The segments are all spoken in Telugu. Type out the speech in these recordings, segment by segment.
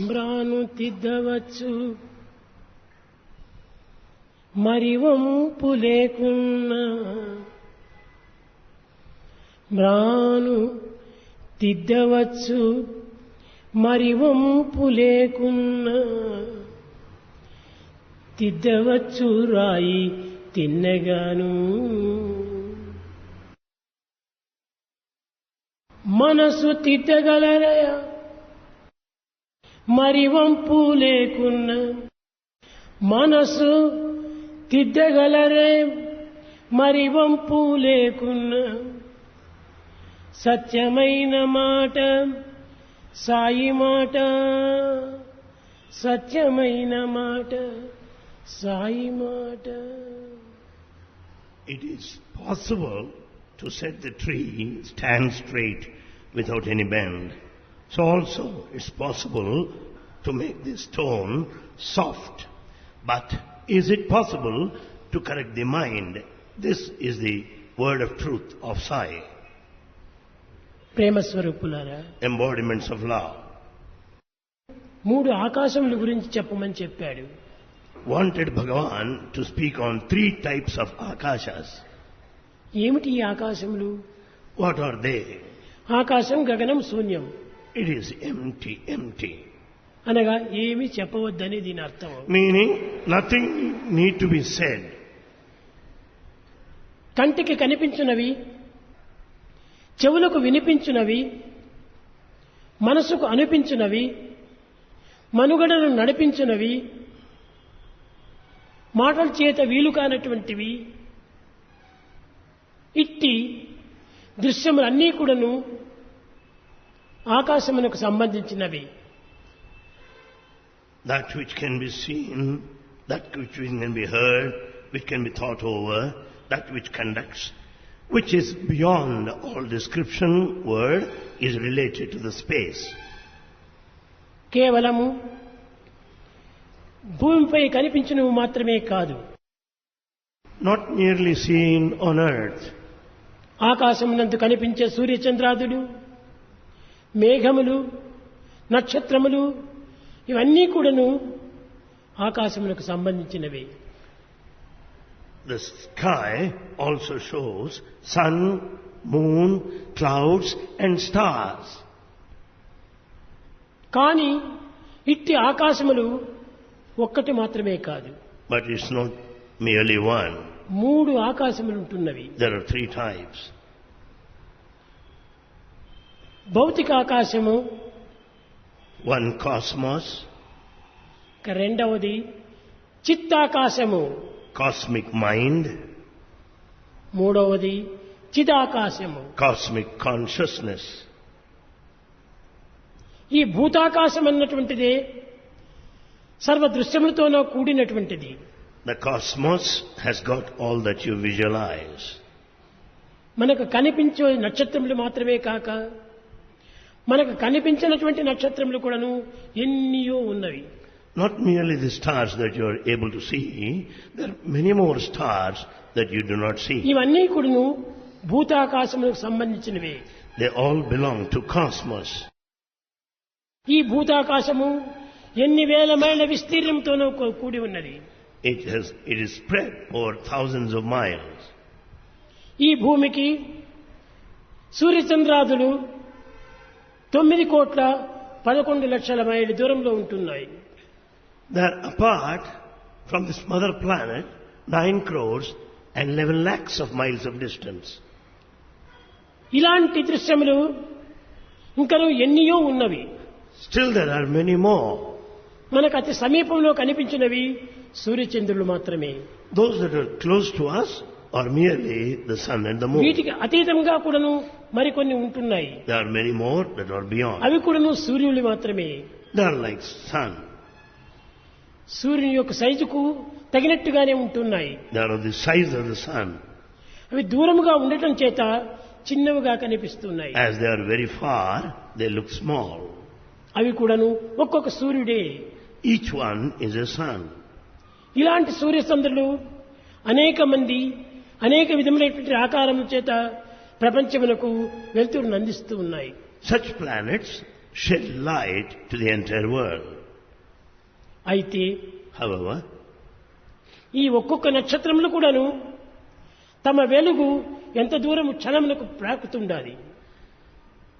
మ్రాను తిద్దవచ్చు మరి వంపు లేకున్నా, మ్రాను తిద్దవచ్చు మరి వంపు లేకున్నా, తిద్దవచ్చు రాయి తిన్నగాను. మనసు తిద్దగలరయా మరి వంపు లేకున్నా, మనసు తిద్దగలరే మరి వంపు లేకున్నా, సత్యమైన మాట సాయి మాట, సత్యమైన మాట సాయి మాట. It is possible to set the tree stand straight without any bend. So also it's possible to make this stone soft. But is it possible to correct the mind? This is the word of truth of Sai. ప్రేమ స్వరూపులారా, Embodiments of love. మూడు ఆకాశముల గురించి చెప్పమని చెప్పాడు. Wanted Bhagavan to speak on 3 types of akashas. ఏమిటి ఈ ఆకాశములు? What are they? ఆకాశం గగనం శూన్యం. It is empty, empty. అనగా ఏమీ చెప్పవద్దని దీని అర్థం. Meaning nothing need to be said. కంటికి కనిపించునవి, చెవులకు వినిపించునవి, మనసుకు అనిపించునవి, మనుగడను నడిపించునవి, మాటల చేత వీలు కానటువంటివి, ఇట్టి దృశ్యములన్నీ కూడాను ఆకాశమునకు సంబంధించినవి. That which can be seen, that which can be heard, which can be thought over, that which conducts, which is beyond all description word, is related to the space. కేవలము భూమిపై కనిపించినవి మాత్రమే కాదు, Not merely seen on earth. ఆకాశమునందు కనిపించే సూర్యచంద్రాదులు, మేఘములు, నక్షత్రములు ఇవన్నీ కూడాను ఆకాశమునకు సంబంధించినవి. The sky also shows sun, moon, clouds and stars. కానీ ఇట్టి ఆకాశములు ఒక్కటి మాత్రమే కాదు, But it's not merely one. మూడు ఆకాశములు ఉంటున్నవి. There are 3 types. భౌతిక ఆకాశము, One cosmos, రెండవది చిత్తాకాశము, cosmic mind, మూడవది చిదాకాశము. cosmic consciousness. ఈ భూతాకాశం అన్నటువంటిదే సర్వ దృశ్యములతోనూ కూడినటువంటిది. The cosmos has got all that you visualize. మనకు కనిపించే నక్షత్రములు మాత్రమే కాక మనకు కనిపించినటువంటి నక్షత్రములు కూడాను ఎన్నియో ఉన్నవి. Not merely the stars that you are able to see, there are many more stars that you do not see. ఇవన్నీ కూడాను భూతాకాశములకు సంబంధించినవే. They all belong to cosmos. ఈ భూతాకాశము ఎన్ని వేల మైళ్ళ విస్తీర్ణంతోనూ కూడి ఉన్నది. It is spread over thousands of miles. ఈ భూమికి సూర్యచంద్రాదులు 9,11,00,000 మైళ్ళ దూరంలో ఉంటున్నాయి. They are apart from this mother planet 9 crores and 11 lakhs of miles of distance. ఇలాంటి దృశ్యములు ఇంకనూ ఎన్నియో ఉన్నవి. Still there are many more. మనకు అతి సమీపంలో కనిపించినవి సూర్యచంద్రులు మాత్రమే. Those that are close to us are merely the sun and the moon. వీటికి అతీతంగా కూడాను మరికొన్ని ఉంటున్నాయి. There are many more that are beyond. అవి కూడాను సూర్యులు మాత్రమే. They are like sun. సూర్యుని యొక్క సైజుకు తగినట్టుగానే ఉంటున్నాయి. They are of the size of the sun. అవి దూరముగా ఉండటం చేత చిన్నవిగా కనిపిస్తున్నాయి. As they are very far, they look small. అవి కూడాను ఒక్కొక్క సూర్యుడే. Each one is a sun. ఇలాంటి సూర్యచంద్రులు అనేక మంది అనేక విధములైనటువంటి ఆకారం చేత ప్రపంచమునకు వెలుతురును అందిస్తూ ఉన్నాయి. Such planets shed light to the entire world. అయితే However, ఈ ఒక్కొక్క నక్షత్రములు కూడాను తమ వెలుగు ఎంత దూరం క్షణమునకు ప్రాకుతుండాలి.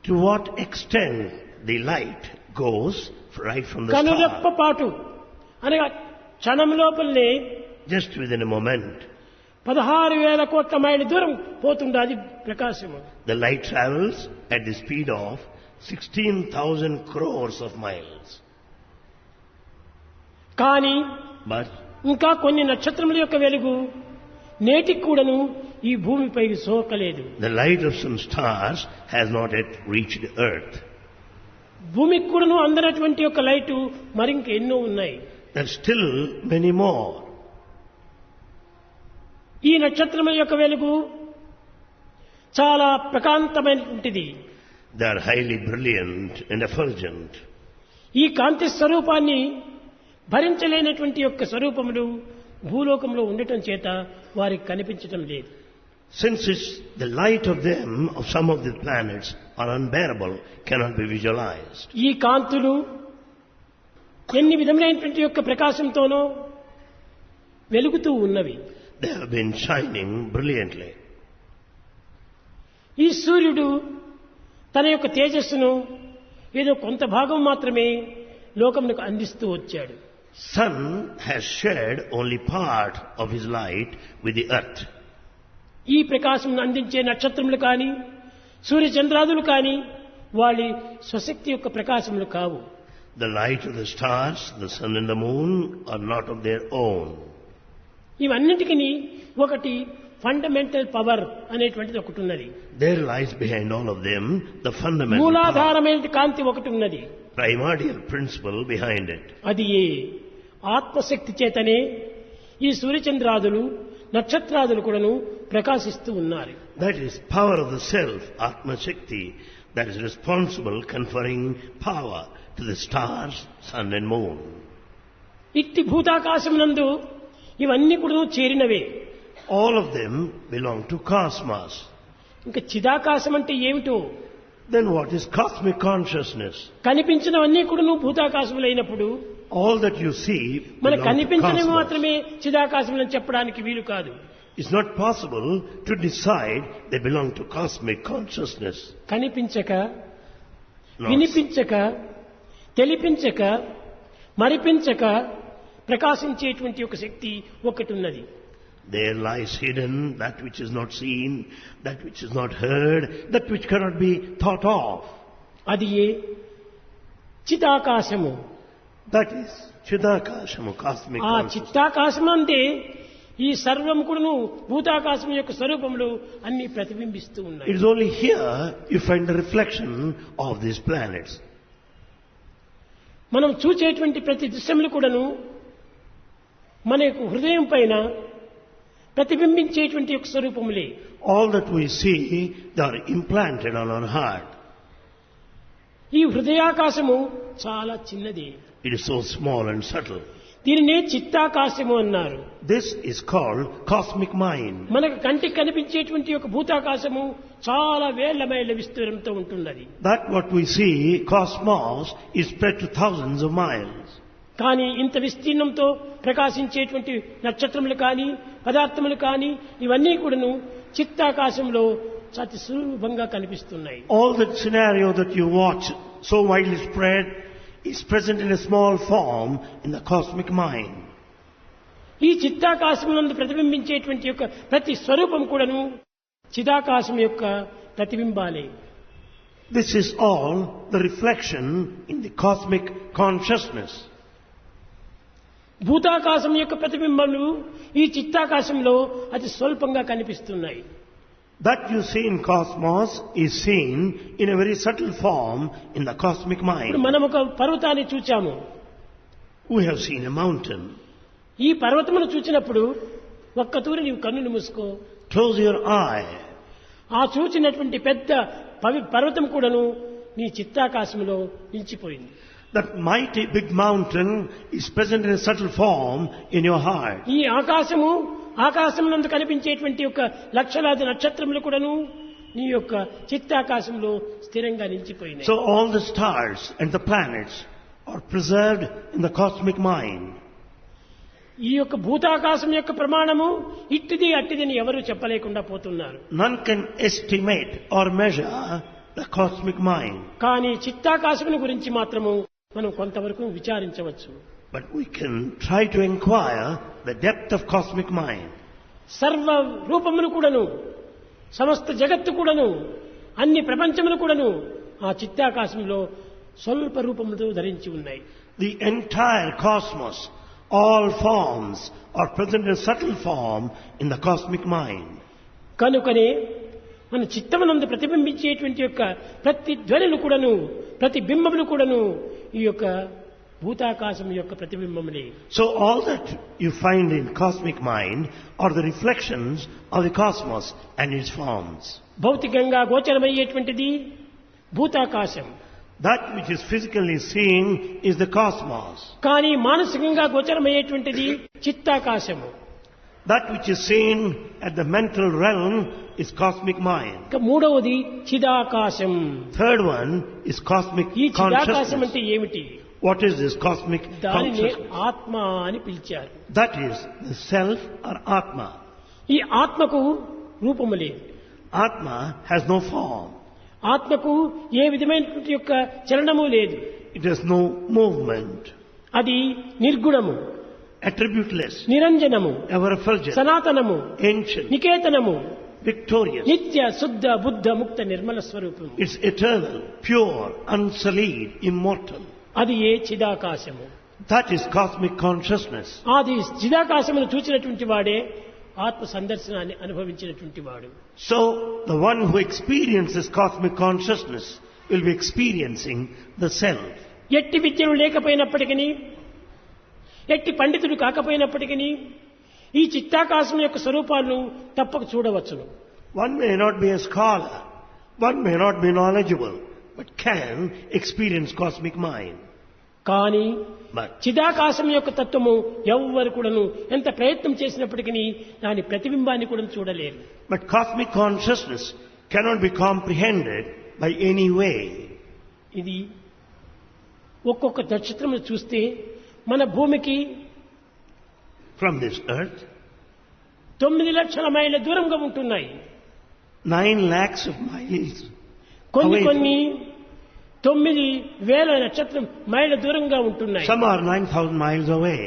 to what extent the light goes right from the కనురెప్ప star, పాటు అనగా క్షణం లోపలనే just within a moment, 16,000 కోట్ల మైళ్ళ దూరం పోతుండాలి ప్రకాశము. the light travels at the speed of 16,000 crores of miles. But ఇంకా కొన్ని నక్షత్రముల యొక్క వెలుగు నేటికి కూడాను ఈ భూమిపై సోకలేదు. the light of some stars has not yet reached the earth. భూమికి కూడాను అందనటువంటి యొక్క లైటు మరింక ఎన్నో ఉన్నాయి. There are still many more. ఈ నక్షత్రముల యొక్క వెలుగు చాలా ప్రకాంతమైనటువంటిది. They are highly brilliant and effulgent. ఈ కాంతి స్వరూపాన్ని భరించలేనటువంటి యొక్క స్వరూపములు భూలోకంలో ఉండటం చేత వారికి కనిపించటం లేదు. Since the light of them, of some of the planets, are unbearable, cannot be visualized. ఈ కాంతులు ఎన్ని విధములైనటువంటి యొక్క ప్రకాశంతోనో వెలుగుతూ ఉన్నవి. They have been shining brilliantly. ఈ సూర్యుడు తన యొక్క తేజస్సును ఏదో కొంత భాగం మాత్రమే లోకమునకు అందిస్తూ వచ్చాడు. Sun has shared only part of his light with the earth. ఈ ప్రకాశం అందించే నక్షత్రములు కానీ సూర్యచంద్రాదులు కానీ వాళ్ళ స్వశక్తి యొక్క ప్రకాశములు కావు. The light of the stars, the sun and the moon are not of their own. ఇవన్నిటికీ ఒకటి ఫండమెంటల్ పవర్ అనేటువంటిది ఒకటి ఉన్నది. There lies behind all of them the fundamental power, మూలాధారమైన కాంతి ఒకటి ఉన్నది. primordial principle behind it. అది ఏ ఆత్మశక్తి చేతనే ఈ సూర్యచంద్రాదులు నక్షత్రాదులు కూడాను ప్రకాశిస్తూ ఉన్నారు. That is power of the self, Atma Shakti, that is responsible, conferring power to the stars, sun and moon. ఇట్టి భూతాకాశమునందు ఇవన్నీ కూడా చేరినవే. All of them belong to cosmos. ఇంకా చిదాకాశం అంటే ఏమిటో? Then what is cosmic consciousness? కనిపించినవన్నీ కూడా భూతాకాశములైనప్పుడు All that you see మనకు belong to కనిపించినవి cosmos. మాత్రమే చిదాకాశములని చెప్పడానికి వీలు కాదు. It's not possible to decide they belong to cosmic consciousness. కనిపించక No. వినిపించక తెలిపించక మరిపించక ప్రకాశించేటువంటి ఒక శక్తి ఒకటి ఉన్నది. There lies hidden that which is not seen, that which is not heard, that which cannot be thought of. అది ఏ చిదాకాశము. That is Chidakashamu, cosmic ఆ consciousness. చిత్తాకాశం అంటే ఈ సర్వం కూడాను భూతాకాశం యొక్క స్వరూపంలో అన్ని ప్రతిబింబిస్తూ ఉన్నాయి. It is only here you find the reflection of these planets. మనం చూచేటువంటి ప్రతి దృశ్యములు కూడాను మన యొక్క హృదయం పైన ప్రతిబింబించేటువంటి యొక్క స్వరూపములే. All that we see, they are implanted on our heart. ఈ హృదయాకాశము చాలా చిన్నది. It is so small and subtle. దీనినే చిత్తాకాశము అన్నారు. This is called cosmic mind. మనకు కంటికి కనిపించేటువంటి యొక్క భూతాకాశము చాలా వేల మైళ్ళ విస్తీర్ణంతో ఉంటున్నది. That what we see, cosmos, is spread to thousands of miles. కానీ ఇంత విస్తీర్ణంతో ప్రకాశించేటువంటి నక్షత్రములు కానీ పదార్థములు కానీ ఇవన్నీ కూడాను చిత్తాకాశంలో అతి సులభంగా కనిపిస్తున్నాయి. All that scenario that you watch, so widely spread, is present in a small form in the cosmic mind. ఈ చిత్తాకాశమునందు ప్రతిబింబించేటువంటి యొక్క ప్రతి స్వరూపం కూడాను చిదాకాశం యొక్క ప్రతిబింబాలే. This is all the reflection in the cosmic consciousness. భూతాకాశం యొక్క ప్రతిబింబములు ఈ చిత్తాకాశంలో అతి స్వల్పంగా కనిపిస్తున్నాయి. That you see in cosmos is seen in a very subtle form in the cosmic ఇప్పుడు mind. మనం ఒక పర్వతాన్ని చూచాము. We have seen a mountain. ఈ పర్వతమును చూచినప్పుడు ఒక్కతూరి నీవు కన్నులు మూసుకో. Close your eye. ఆ చూచినటువంటి పెద్ద పర్వతం కూడాను నీ చిత్తాకాశంలో నిలిచిపోయింది. That mighty big mountain is present in a subtle form in your heart. ఈ ఆకాశము ఆకాశంలో కనిపించేటువంటి యొక్క లక్షలాది నక్షత్రములు కూడాను నీ యొక్క చిత్తాకాశంలో స్థిరంగా నిలిచిపోయినాయి. So all the stars and the planets are preserved in the cosmic mind. ఈ యొక్క భూతాకాశం యొక్క ప్రమాణము ఇట్టిది అట్టిదని ఎవరు చెప్పలేకుండా పోతున్నారు. None can estimate or measure the cosmic mind. కానీ చిత్తాకాశమును గురించి మాత్రము మనం కొంతవరకు విచారించవచ్చు. But we can try to inquire the depth of cosmic mind. సర్వ రూపములు కూడాను, సమస్త జగత్తు కూడాను, అన్ని ప్రపంచములు కూడాను ఆ చిత్తాకాశంలో స్వల్ప రూపముతో ధరించి ఉన్నాయి. The entire cosmos, all forms are present in subtle form in the cosmic mind. కనుకనే మన చిత్తమునందు ప్రతిబింబించేటువంటి యొక్క ప్రతి ధ్వనులు కూడాను, ప్రతి బింబములు కూడాను ఈ యొక్క భూతాకాశం యొక్క ప్రతిబింబములే. So all that you find in cosmic mind are the reflections of the cosmos and its forms. భౌతికంగా గోచరమయ్యేటువంటిది భూతాకాశం. That which is physically seen is the cosmos. కానీ మానసికంగా గోచరమయ్యేటువంటిది చిత్తాకాశము. That which is seen at the mental realm is cosmic mind. ఇక మూడవది చిదాకాశం. Third one is cosmic ఈ చిదాకాశం consciousness. అంటే ఏమిటి? What is this cosmic దానిని consciousness? ఆత్మ అని పిలిచారు. That is the self or Atma. ఈ ఆత్మకు రూపము లేదు. Atma has no form. ఆత్మకు ఏ విధమైనటువంటి యొక్క చలనము లేదు. It has no movement. అది నిర్గుణము, Attributeless. నిరంజనము, Ever effulgent. సనాతనము, Ancient. నికేతనము, Victorious. నిత్య శుద్ధ బుద్ధ ముక్త నిర్మల స్వరూపము. It's eternal, pure, unsullied, immortal. అది ఏ చిదాకాశము. That is cosmic consciousness. అది చిదాకాశమును చూచినటువంటి వాడే ఆత్మ సందర్శనాన్ని అనుభవించినటువంటి వాడు. So, the one who experiences cosmic consciousness will be experiencing the self. ఎట్టి విద్యలు లేకపోయినప్పటికీ, ఎట్టి పండితుడు కాకపోయినప్పటికీ ఈ చిత్తాకాశం యొక్క స్వరూపాలను తప్పక చూడవచ్చును. One may not be a scholar, one may not be knowledgeable, but can experience cosmic mind. కానీ But చిదాకాశం యొక్క తత్వము ఎవ్వరు కూడాను ఎంత ప్రయత్నం చేసినప్పటికీ దాని ప్రతిబింబాన్ని కూడా చూడలేరు. But cosmic consciousness cannot be comprehended by any way. ఇది ఒక్కొక్క నక్షత్రమును చూస్తే మన భూమికి From this earth, 9 లక్షల మైళ్ళ దూరంగా ఉంటున్నాయి. 9 lakhs of miles కొన్ని away. కొన్ని 9,000 నక్షత్రం మైళ్ళ దూరంగా ఉంటున్నాయి. Some are 9,000 miles away.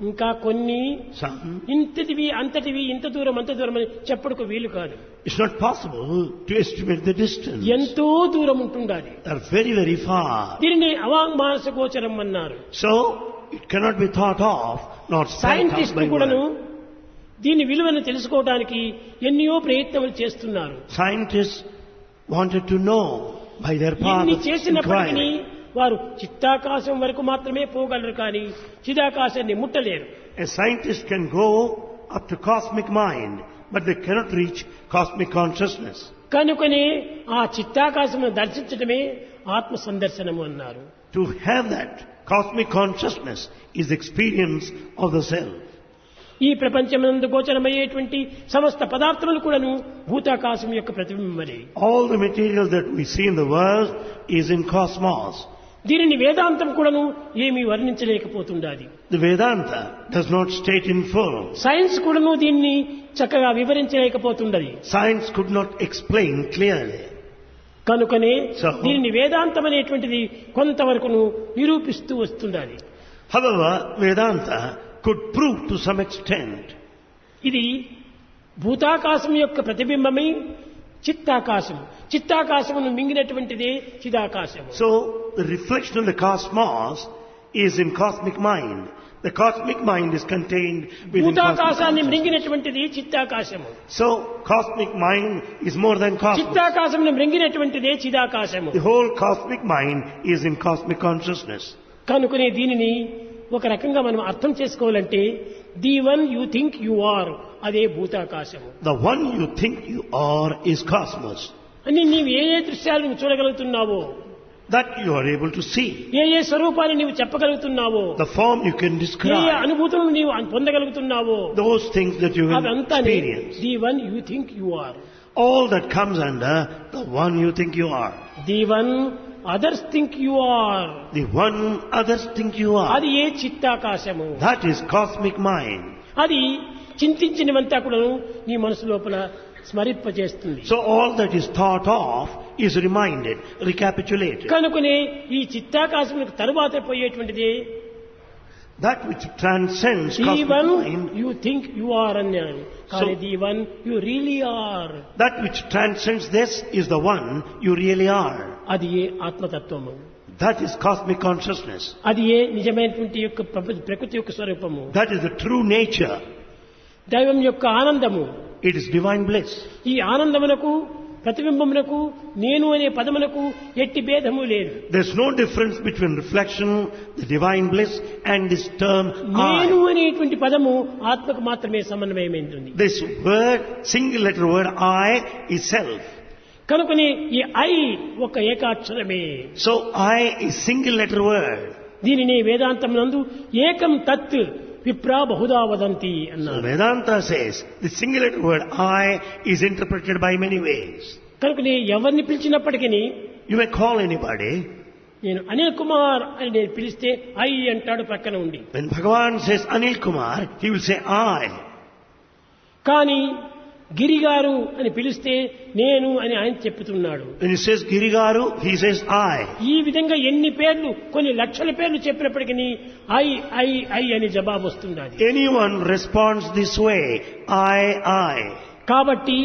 ఇంకా కొన్ని Some, ఇంతటివి అంతటివి ఇంత దూరం అంత దూరం అని చెప్పుడుకు వీలు కాదు. it's not possible to estimate the distance. ఎంతో దూరం ఉంటుండాలి. They are very, very far. దీనిని అవాంగ్మానస గోచరం అన్నారు. So, it cannot be thought of, nor spelt out scientist by కూడాను word. దీని విలువను తెలుసుకోవడానికి ఎన్నో ప్రయత్నాలు చేస్తున్నారు. Scientists wanted to know by their path ఇన్ని of చేసినప్పటికీ inquiry. వారు చిత్తాకాశం వరకు మాత్రమే పోగలరు, కానీ చిదాకాశాన్ని ముట్టలేరు. A scientist can go up to cosmic mind, but they cannot reach cosmic consciousness. కనుకనే ఆ చిత్తాకాశమును దర్శించడమే ఆత్మ సందర్శనము అన్నారు. To have that cosmic consciousness is the experience of the self. ఈ ప్రపంచమందు గోచరమయ్యేటువంటి సమస్త పదార్థములు కూడాను భూతాకాశం యొక్క ప్రతిబింబమే. All the material that we see in the world is in cosmos. దీనిని వేదాంతం కూడాను ఏమీ వర్ణించలేకపోతుండాలి. The Vedanta does not state in full. Science కూడాను దీన్ని చక్కగా వివరించలేకపోతుండది. Science could not explain clearly. కనుకనే So, దీనిని వేదాంతం అనేటువంటిది కొంతవరకును నిరూపిస్తూ వస్తుండాలి. however, Vedanta could prove to some extent. ఇది భూతాకాశం యొక్క ప్రతిబింబమే చిత్తాకాశం. చిత్తాకాశమును మింగినటువంటిదే చిదాకాశం. So, the reflection of the cosmos is in cosmic mind. The cosmic mind is contained within cosmic భూతాకాశాన్ని consciousness. మృంగినటువంటిది చిత్తాకాశము. So, cosmic mind is more than cosmos. చిత్తాకాశమును మృంగినటువంటిదే చిదాకాశము. The whole cosmic mind is in cosmic consciousness. కనుకనే దీనిని ఒక రకంగా మనం అర్థం చేసుకోవాలంటే the one you think you are, అదే భూతాకాశము. The one you think you are is cosmos. అని నీవు ఏ ఏ దృశ్యాలను చూడగలుగుతున్నావో that you are able to see. ఏ ఏ స్వరూపాన్ని నీవు చెప్పగలుగుతున్నావో, The form you can A A describe. అనుభూతులను నీవు పొందగలుగుతున్నావో, Those things that you will అదంతా experience. The one you think you are. All that comes under the one you think you are. The one others think you are. The one others think you are. అది ఏ చిత్తాకాశము. That is cosmic mind. అది చింతించినవంతా కూడా నీ మనసు లోపల స్మరింపజేస్తుంది. So all that is thought of is reminded, recapitulated. కనుకనే ఈ చిత్తాకాశములకు తరువాత పోయేటువంటిది That which transcends the cosmic one mind, you think you are అన్నాడు. కానీ the one you really are, that which transcends this is the one you really are. అది ఏ ఆత్మతత్వము. That is cosmic consciousness. అది ఏ నిజమైనటువంటి యొక్క ప్రకృతి యొక్క స్వరూపము. That is the true nature. దైవం యొక్క ఆనందము. It is divine bliss. ఈ ఆనందమునకు ప్రతిబింబమునకు నేను అనే పదమునకు ఎట్టి భేదము లేదు. There's no difference between reflection, the divine bliss, and this term నేను I. అనేటువంటి పదము ఆత్మకు మాత్రమే సమన్వయమైంది. This word, single letter word I, is self. కనుకని ఈ ఐ ఒక ఏకాక్షరమే. So I is single letter word. దీనిని వేదాంతం నందు ఏకం తత్ విప్రా బహుదా వదంతి So అన్నారు. Vedanta says the single letter word I is interpreted by many ways. కనుకని ఎవరిని పిలిచినప్పటికీ You may call anybody. నేను అనిల్ కుమార్ అని నేను పిలిస్తే ఐ అంటాడు పక్కన ఉండి. When Bhagavan says Anil Kumar, he will say I. కానీ గిరిగారు అని పిలిస్తే నేను అని ఆయన చెప్తున్నాడు. When he says Girigaru, he says I. ఈ విధంగా ఎన్ని పేర్లు, కొన్ని లక్షల పేర్లు చెప్పినప్పటికీ ఐ ఐ ఐ అని జవాబు వస్తుంది. అది Anyone responds this way, I. కాబట్టి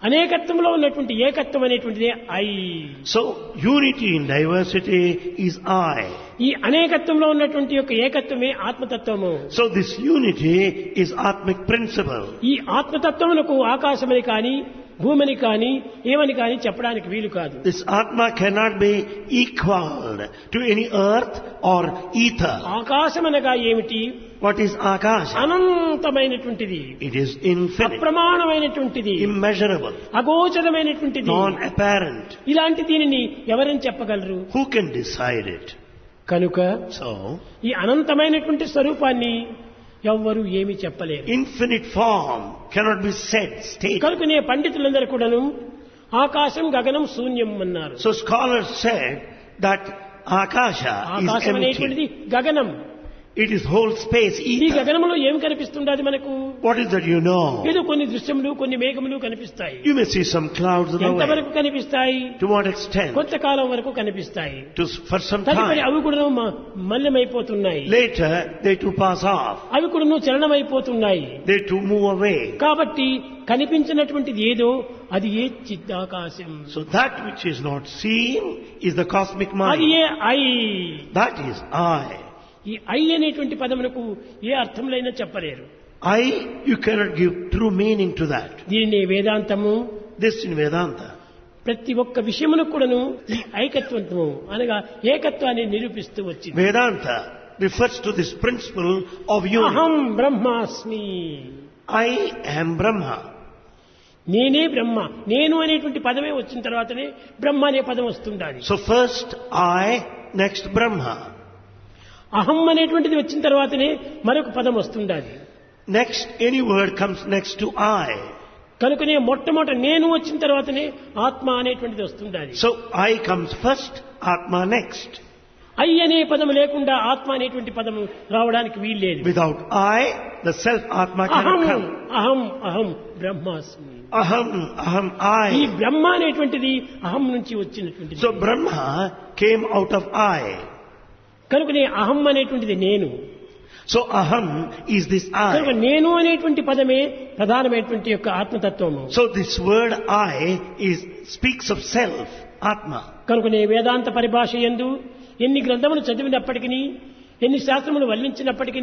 అనేకత్వంలో ఉన్నటువంటి ఏకత్వం అనేటువంటిదే I. So unity in diversity is I. ఈ అనేకత్వంలో ఉన్నటువంటి యొక్క ఏకత్వమే ఆత్మతత్వము. So this unity is Atmic principle. ఈ ఆత్మతత్వమునకు ఆకాశమని కానీ భూమిని కానీ ఏమని కానీ చెప్పడానికి వీలు కాదు. This Atma cannot be equaled to any earth or ether. ఆకాశమనగా ఏమిటి? What is Akasha? అనంతమైనటువంటిది, It is infinite, అప్రమాణమైనటువంటిది, immeasurable, అగోచరమైనటువంటిది. non-apparent. ఇలాంటి దీనిని ఎవరని చెప్పగలరు? Who can decide it? కనుక So, ఈ అనంతమైనటువంటి స్వరూపాన్ని ఎవ్వరూ ఏమీ చెప్పలేరు. infinite form cannot be said, stated. కనుకనే పండితులందరూ కూడాను ఆకాశం గగనం శూన్యం అన్నారు. So scholars said that Akasha is ఆకాశం empty. అనేటువంటిది గగనం. It is whole space, ఈ ether. గగనంలో ఏం కనిపిస్తుండది మనకు? What is that you know? ఏదో కొన్ని దృశ్యములు, కొన్ని మేఘములు కనిపిస్తాయి. You may see some clouds in the ఎంతవరకు way. కనిపిస్తాయి? To what extent? కొంతకాలం వరకు కనిపిస్తాయి. For some తదుపరి time. అవి కూడా మల్యమైపోతున్నాయి. Later, they too pass off. అవి కూడా చలనమైపోతున్నాయి. They too move away. కాబట్టి కనిపించినటువంటిది ఏదో అది ఏ చిత్తాకాశం, So that which is not seen is the cosmic అది mind. A I. That is I. ఈ ఐ అనేటువంటి పదమునకు ఏ అర్థములైనా చెప్పలేరు. I, you cannot give true meaning to that. దీనిని వేదాంతము This in Vedanta. ప్రతి ఒక్క విషయమును కూడాను ఈ ఐకత్వము అనగా ఏకత్వాన్ని నిరూపిస్తూ వచ్చింది. Vedanta refers to this principle of unity. అహం బ్రహ్మాస్మి, I am Brahma. నేనే బ్రహ్మ. నేను అనేటువంటి పదమే వచ్చిన తర్వాతనే బ్రహ్మ అనే పదం వస్తుండాలి. So first I, next Brahma. అహం అనేటువంటిది వచ్చిన తర్వాతనే మరొక పదం వస్తుండాలి. Next, any word comes next to I. కనుకనే మొట్టమొదట నేను వచ్చిన తర్వాతనే ఆత్మ అనేటువంటిది వస్తుండాలి. So I comes first, Atma next. I అనే పదం లేకుండా ఆత్మ అనేటువంటి పదం రావడానికి వీల్లేదు. Without I, the self Atma అహం cannot come. అహం అహం బ్రహ్మాస్మి. Aham, ఈ I. బ్రహ్మ అనేటువంటిది అహం నుంచి వచ్చినటువంటిది. So Brahma came out of I. కనుకనే అహం అనేటువంటిది నేను. So aham is this కనుక I. నేను అనేటువంటి పదమే ప్రధానమైనటువంటి యొక్క ఆత్మతత్వము. So this word I speaks of self, Atma. కనుకనే వేదాంత పరిభాష యందు ఎన్ని గ్రంథములు చదివినప్పటికీ, ఎన్ని శాస్త్రములు వల్లించినప్పటికీ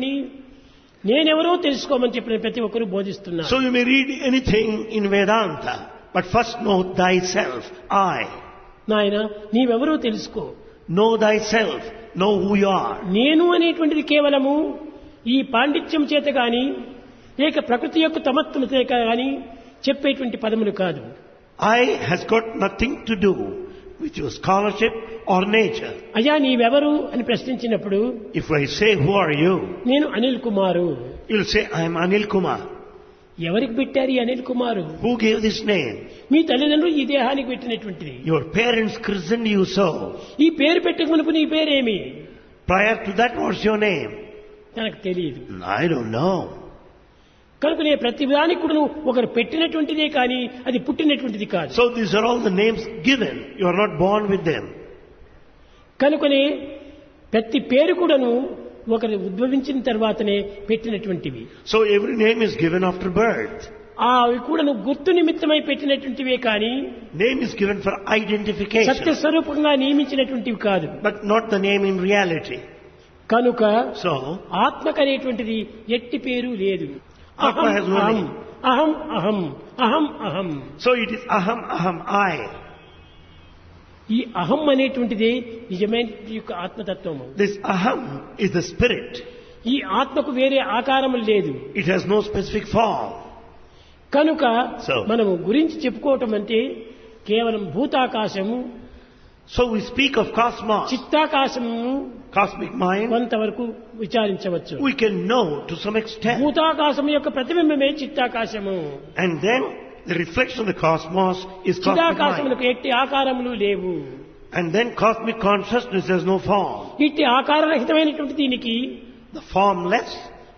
నేనెవరో తెలుసుకోమని చెప్పిన ప్రతి ఒక్కరూ బోధిస్తున్నారు. So you may read anything in Vedanta, but first know thyself, I. నాయన నీవెవరో తెలుసుకో. Know thyself, know who you are. నేను అనేటువంటిది కేవలము ఈ పాండిత్యం చేత గాని లేక ప్రకృతి యొక్క తమత్వం చేత గాని చెప్పేటువంటి పదములు కాదు. I has got nothing to do with your scholarship or nature. అయ్యా నీవెవరు అని ప్రశ్నించినప్పుడు If I say, who are you? నేను అనిల్ కుమారు. You'll say, I am Anil Kumar. ఎవరికి పెట్టారు ఈ అనిల్ కుమారు? Who gave this name? మీ తల్లిదండ్రులు ఈ దేహానికి పెట్టినటువంటిది. Your parents christened you so. ఈ పేరు పెట్టకమునుపు నీ పేరేమి? Prior to that, what's your name? తనకు తెలియదు. I don't know. కనుక నేను ప్రతి దానికి కూడా ఒకరు పెట్టినటువంటిదే కానీ అది పుట్టినటువంటిది కాదు. So these are all the names given. You are not born with them. కనుకనే ప్రతి పేరు కూడాను ఒకరు ఉద్భవించిన తర్వాతనే పెట్టినటువంటివి. So every name is given after birth. అవి కూడాను గుర్తు నిమిత్తమై పెట్టినటువంటివే కానీ Name is given for identification, సత్యస్వరూపంగా నియమించినటువంటివి కాదు. but not the name in reality. కనుక So ఆత్మకనేటువంటిది ఎట్టి పేరు లేదు. Atma has no అహం name. అహం అహం అహం అహం. So it is aham, aham, I. ఈ అహం అనేటువంటిది నిజమైన యొక్క ఆత్మతత్వము. This aham is the spirit. ఈ ఆత్మకు వేరే ఆకారం లేదు. It has no specific form. కనుక So మనము గురించి చెప్పుకోవటం అంటే కేవలం భూతాకాశము, So we speak of cosmos, చిత్తాకాశము cosmic mind. కొంతవరకు విచారించవచ్చు. We can know to some extent. భూతాకాశం యొక్క ప్రతిబింబమే చిత్తాకాశము. And then the reflection of the cosmos is cosmic mind. చిత్తాకాశములకు ఎట్టి ఆకారములు లేవు. And then cosmic consciousness has no form. ఇట్టి ఆకారరహితమైనటువంటి దీనికి The formless,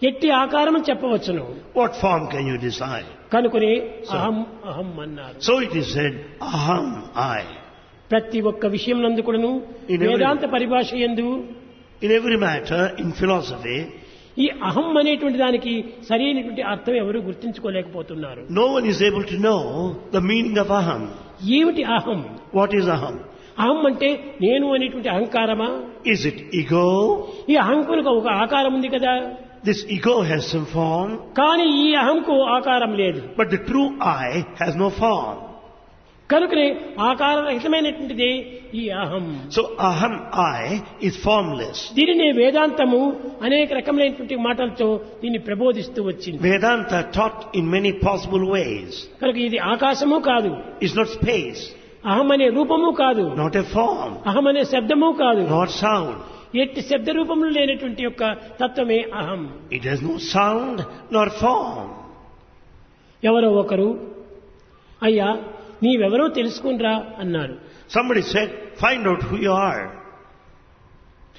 ఎట్టి ఆకారం అని చెప్పవచ్చును. what form can you decide? కనుకనే So- అహం అహం అన్నారు. So it is said, aham, I. ప్రతి ఒక్క విషయం నందు కూడాను In every- వేదాంత పరిభాష యందు In every matter, in philosophy, ఈ అహం అనేటువంటి దానికి సరైనటువంటి అర్థం ఎవరు గుర్తించుకోలేకపోతున్నారు. no one is able to know the meaning of aham. ఏమిటి అహం? What is aham? అహం అంటే నేను అనేటువంటి అహంకారమా? Is it ego? ఈ అహంకులకు ఒక ఆకారం ఉంది కదా. This ego has some form, కానీ ఈ అహంకు ఆకారం లేదు. but the true I has no form. కనుకనే ఆకారరహితమైనటువంటిదే ఈ అహం. So aham, I, is formless. దీనినే వేదాంతము అనేక రకములైనటువంటి మాటలతో దీన్ని ప్రబోధిస్తూ వచ్చింది. Vedanta taught in many possible ways. కనుక ఇది ఆకాశము కాదు, It's not space, అహం అనే రూపము కాదు, not a form, అహం అనే శబ్దము కాదు. not sound. ఎట్టి శబ్ద రూపములు లేనటువంటి యొక్క తత్వమే అహం. It has no sound nor form. ఎవరో ఒకరు అయ్యా నీవెవరో తెలుసుకునిరా అన్నారు. Somebody said, find out who you are.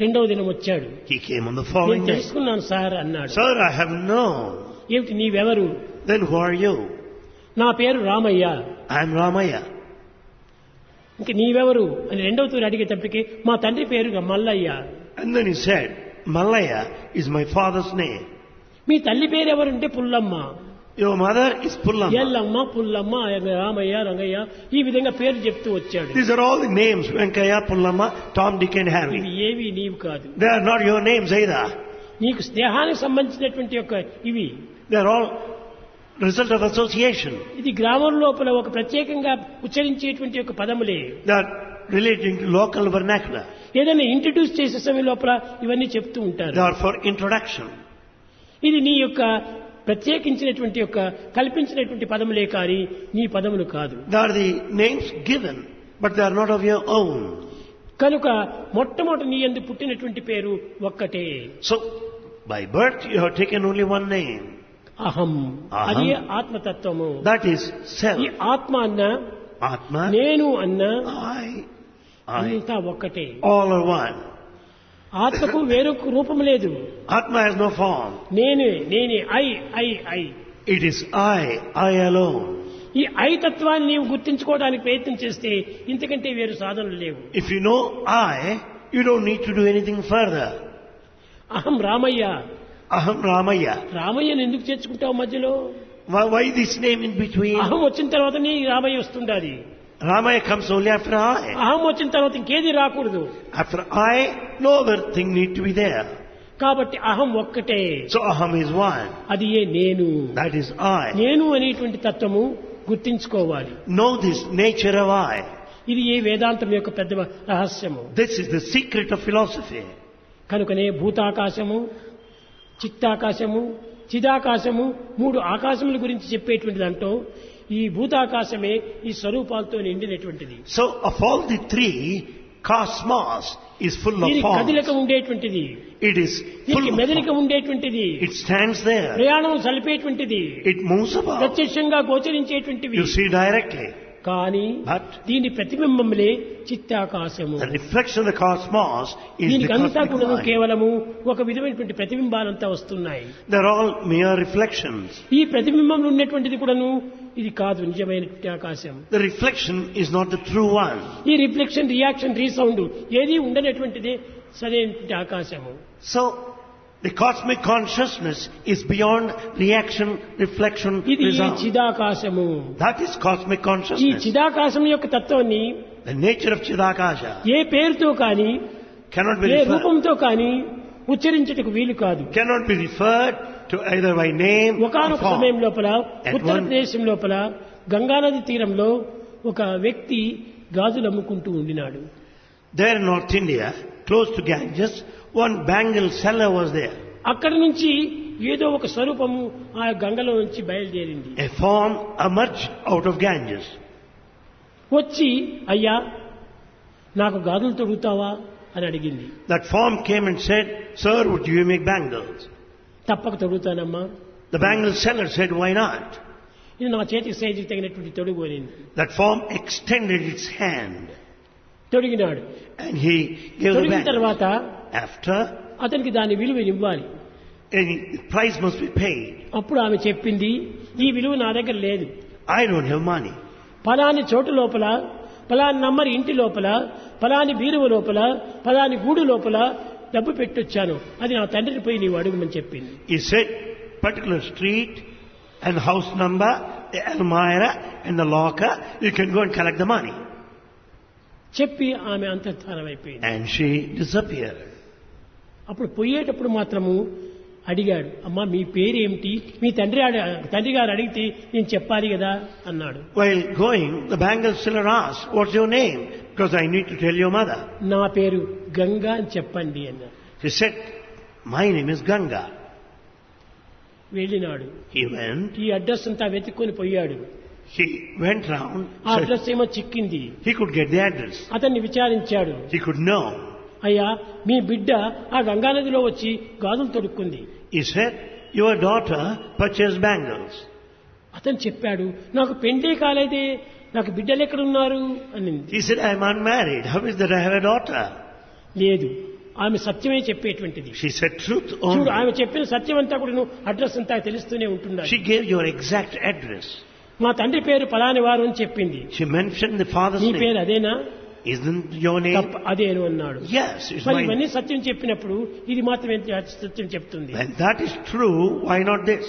రెండవ దినం వచ్చాడు. He came on the నేను following day. తెలుసుకున్నాను సార్ అన్నాడు. Sir, I have known. ఏమిటి నీవెవరు? Then who are you? నా పేరు రామయ్య. I am Ramaya. ఇంక నీవెవరు అని రెండవ తూరి అడిగేటప్పటికి మా తండ్రి పేరు Mallayya. And then he said, Malaya is my father's name. మీ తల్లి పేరు ఎవరంటే Pullamma. Your mother is Pullamma. Yellamma Pullamma Ramayya Rangayya ఈ విధంగా పేరు చెప్తూ వచ్చాడు. These are all the names, Venkaya, Pullamma, Tom, Dick and ఇవి Harry. ఏవి నీవు కాదు. They are not your names either. నీకు స్నేహానికి సంబంధించినటువంటి యొక్క ఇవి. They are all result of association. ఇది గ్రామం లోపల ఒక ప్రత్యేకంగా ఉచ్చరించేటువంటి యొక్క పదములే. They are relating to local vernacular. ఏదైనా ఇంట్రడ్యూస్ చేసే సమయం లోపల ఇవన్నీ చెప్తూ ఉంటారు. They are for introduction. ఇది నీ యొక్క ప్రత్యేకించినటువంటి యొక్క కల్పించినటువంటి పదములే కానీ నీ పదములు కాదు. They are the names given, but they are not of your own. కనుక మొట్టమొదటి నీ యందు పుట్టినటువంటి పేరు ఒక్కటే. So, by birth you have taken only one name. అహం. అహం. అది ఆత్మతత్వము. That is self. ఈ ఆత్మ అన్న Atma, నేను అన్న I. అంతా ఒక్కటే. All are one. ఆత్మకు వేరొక రూపం లేదు. Atma has no form. నేనే నేనే I I I. It is I alone. ఈ ఐ తత్వాన్ని నీవు గుర్తించుకోవడానికి ప్రయత్నం చేస్తే ఇంతకంటే వేరు సాధనలు లేవు. If you know I, you don't need to do anything further. అహం రామయ్య. Aham Ramaya. రామయ్యను ఎందుకు చేర్చుకుంటావు మధ్యలో? Why this name in between? అహం వచ్చిన తర్వాత నీ Ramayya వస్తుండాలి. Ramaya comes only after I. అహం వచ్చిన తర్వాత ఇంకేది రాకూడదు. After I, no other thing need to be there. కాబట్టి అహం ఒక్కటే. So aham is one. అది ఏ నేను. That is I. నేను అనేటువంటి తత్వము గుర్తించుకోవాలి. Know this nature of I. ఇది ఏ వేదాంతం యొక్క పెద్ద రహస్యము. This is the secret of philosophy. కనుకనే భూతాకాశము, చిత్తాకాశము, చిదాకాశము 3 ఆకాశముల గురించి చెప్పేటువంటి దాంట్లో ఈ భూతాకాశమే ఈ స్వరూపాలతో నిండినటువంటిది. So of all the three, cosmos is full of దీనికి forms. కదలిక ఉండేటువంటిది, It is full దీనికి of మెదలిక forms. ఉండేటువంటిది, It stands there. ప్రయాణం సలిపేటువంటిది, It moves about. ప్రత్యక్షంగా గోచరించేటువంటివి. You see directly. కానీ But దీని ప్రతిబింబములే చిత్తాకాశము. the reflection of the cosmos is the దీనికంతా cosmic కూడా mind. కేవలము ఒక విధమైనటువంటి ప్రతిబింబాలంతా వస్తున్నాయి. They're all mere reflections. ఈ ప్రతిబింబంలో ఉన్నటువంటిది కూడాను ఇది కాదు నిజమైనటువంటి ఆకాశం. The reflection is not the true one. ఈ రిఫ్లెక్షన్, రియాక్షన్, రీసౌండ్ ఏది ఉండనటువంటిదే సరైనటువంటి ఆకాశము. So the cosmic consciousness is beyond reaction, reflection, ఇది result. చిదాకాశము. That is cosmic ఈ consciousness. చిదాకాశం యొక్క తత్వాన్ని The nature of Chidakasha ఏ పేరుతో కానీ cannot be ఏ referred, రూపంతో కానీ ఉచ్చరించటకు వీలు కాదు. cannot be referred to either by name or ఒకనొక form. సమయం లోపల At ఉత్తరప్రదేశం లోపల గంగానది తీరంలో ఒక వ్యక్తి గాజులు అమ్ముకుంటూ ఉండినాడు. There in North India, close to Ganges, one bangle seller was there. అక్కడి నుంచి ఏదో ఒక స్వరూపము ఆ గంగలో నుంచి బయలుదేరింది. A form emerged out of Ganges. వచ్చి అయ్యా నాకు గాజులు తొడుగుతావా అని అడిగింది. That form came and said, "Sir, would you make bangles?" తప్పక తొడుగుతానమ్మా. The bangle seller said, "Why not?" ఇది నా చేతికి సైజుకి తగినటువంటి తొడుగు అనింది. That form extended its hand తొడిగినాడు. and he gave the తొడిగిన bangle. తర్వాత After, అతనికి దాని విలువ ఇవ్వాలి. any price must be paid. అప్పుడు ఆమె చెప్పింది, ఈ విలువ నా దగ్గర లేదు. I don't have money. ఫలాని చోటు లోపల, ఫలాని నంబర్ ఇంటి లోపల, ఫలాని బీరువ లోపల, ఫలాని గూడు లోపల డబ్బు పెట్టొచ్చాను, అది నా తండ్రిని పోయి నీవు అడుగుమని చెప్పింది. He said, particular street and house number, the almirah and the locker, you can go and collect the money. చెప్పి ఆమె అంతర్ధానం అయిపోయింది. And she disappeared. అప్పుడు పోయేటప్పుడు మాత్రము అడిగాడు, అమ్మా మీ పేరేమిటి, మీ తండ్రి గారు అడిగితే నేను చెప్పాలి కదా అన్నాడు. While going, the bangle seller asked, "What's your name? Because I need to tell your mother." నా పేరు గంగా అని చెప్పండి అన్నాడు. He said, "My name is Ganga." వెళ్ళినాడు. He went. ఈ అడ్రస్ అంతా వెతుక్కొని పోయాడు. He went round. ఆ So అడ్రస్ ఏమో చిక్కింది. he could get the address. అతన్ని విచారించాడు. He could know. అయ్యా మీ బిడ్డ ఆ గంగానదిలో వచ్చి గాజులు తొడుక్కుంది. He said, "Your daughter purchased bangles." అతను చెప్పాడు, నాకు పెండే కాలేదే, నాకు బిడ్డలు ఎక్కడున్నారు అనింది. He said, "I am unmarried. How is that I have a daughter?" లేదు, ఆమె సత్యమే చెప్పేటువంటిది. She said truth చూడు, only. ఆమె చెప్పిన సత్యం అంతా కూడా అడ్రస్ అంతా తెలుస్తూనే ఉంటున్నాడు. She gave your exact address. మా తండ్రి పేరు పలాని వారు అని చెప్పింది. She mentioned the father's నీ పేరు name. అదేనా? Isn't your name? తప్ప అదేను అన్నాడు. Yes, it's మరి mine. ఇవన్నీ సత్యం చెప్పినప్పుడు ఇది మాత్రం సత్యం చెప్తుంది. When that is true, why not this?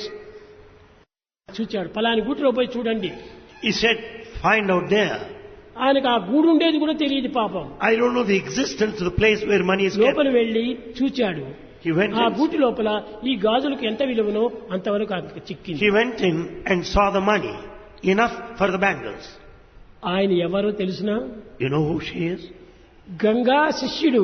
చూచాడు, పలాని గూటిలో పోయి చూడండి. He said, "Find out there." ఆయనకు ఆ గూడు ఉండేది కూడా తెలియదు పాపం. I don't know the existence of the place where money is kept. లోపల వెళ్లి చూచాడు. He went ఆ in. గూటి లోపల ఈ గాజులకు ఎంత విలువనో అంతవరకు ఆయనకు చిక్కింది. He went in and saw the money, enough for the bangles. ఆయన ఎవరో తెలుసునా? You know who she is? Ganga శిష్యుడు,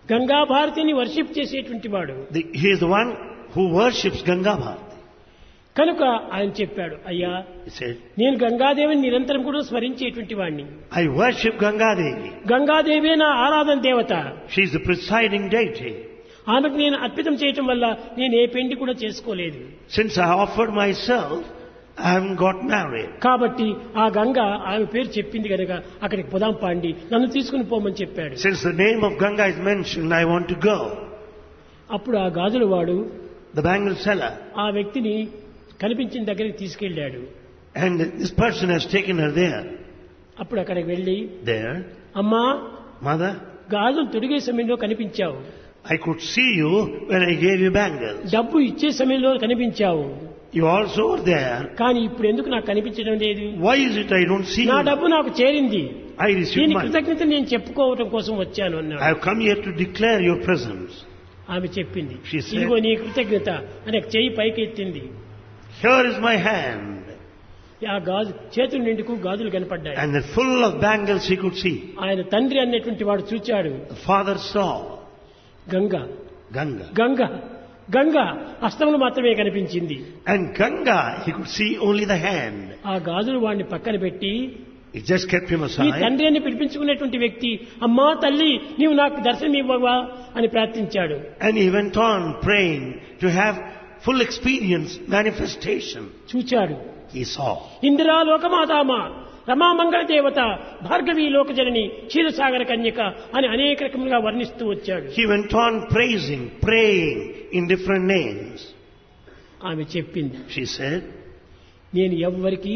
గంగా భారతిని వర్షిప్ చేసేటువంటి వాడు. He is the one who worships Ganga Bharati. కనుక ఆయన చెప్పాడు, అయ్యా He said, నేను గంగాదేవిని నిరంతరం కూడా స్మరించేటువంటి వాడిని. "I worship Ganga Devi. గంగాదేవే నా ఆరాధన దేవత. She is the presiding deity. ఆమెకు నేను అర్పితం చేయటం వల్ల నేను ఏ పెండి కూడా చేసుకోలేదు. Since I offered myself, I haven't got married. కాబట్టి ఆ గంగ ఆమె పేరు చెప్పింది కనుక అక్కడికి పొదాం పాండి, నన్ను తీసుకుని పోమని చెప్పాడు. Since the name of Ganga is mentioned, I want to go." అప్పుడు ఆ గాజుల వాడు The bangle seller. ఆ వ్యక్తిని కనిపించిన దగ్గరికి తీసుకెళ్ళాడు. And this person has taken her there. అప్పుడు అక్కడికి వెళ్ళి, There. అమ్మా "Mother, గాజులు తొడిగే సమయంలో కనిపించావు, I could see you when I gave you bangles. డబ్బు ఇచ్చే సమయంలో కనిపించావు, You also were there. కానీ ఇప్పుడు ఎందుకు నాకు కనిపించడం లేదు? Why is it I don't see నా you? డబ్బు నాకు చేరింది, I received దీని money. కృతజ్ఞత నేను చెప్పుకోవటం కోసం వచ్చాను I అన్నాడు. have come here to declare your presence. ఆమె చెప్పింది, She said, ఇదిగో నీ కృతజ్ఞత అని చెయ్యి పైకి ఎత్తింది. "Here is my hand." ఆ గాజు చేతుల నిండుకు గాజులు కనపడ్డాయి. And they're full of bangles he could see. ఆయన తండ్రి అన్నటువంటి వాడు చూచాడు, The father saw Ganga Ganga. Ganga Ganga హస్తములు మాత్రమే కనిపించింది. And Ganga, he could see only the hand. ఆ గాజులు వాడిని పక్కన పెట్టి He just kept him ఈ aside. తండ్రి అని పిలిపించుకునేటువంటి వ్యక్తి, అమ్మా తల్లి నీవు నాకు దర్శనం ఇవ్వవా అని ప్రార్థించాడు. And he went on praying to have full experience, manifestation. చూచాడు. He saw. ఇందిరా లోకమాతామ, రమా మంగళ దేవత, భార్గవి లోకజనని, క్షీరసాగర కన్యక అని అనేక రకములుగా వర్ణిస్తూ వచ్చాడు. He went on praising, praying in different names. ఆమె చెప్పింది, She said, నేను ఎవ్వరికి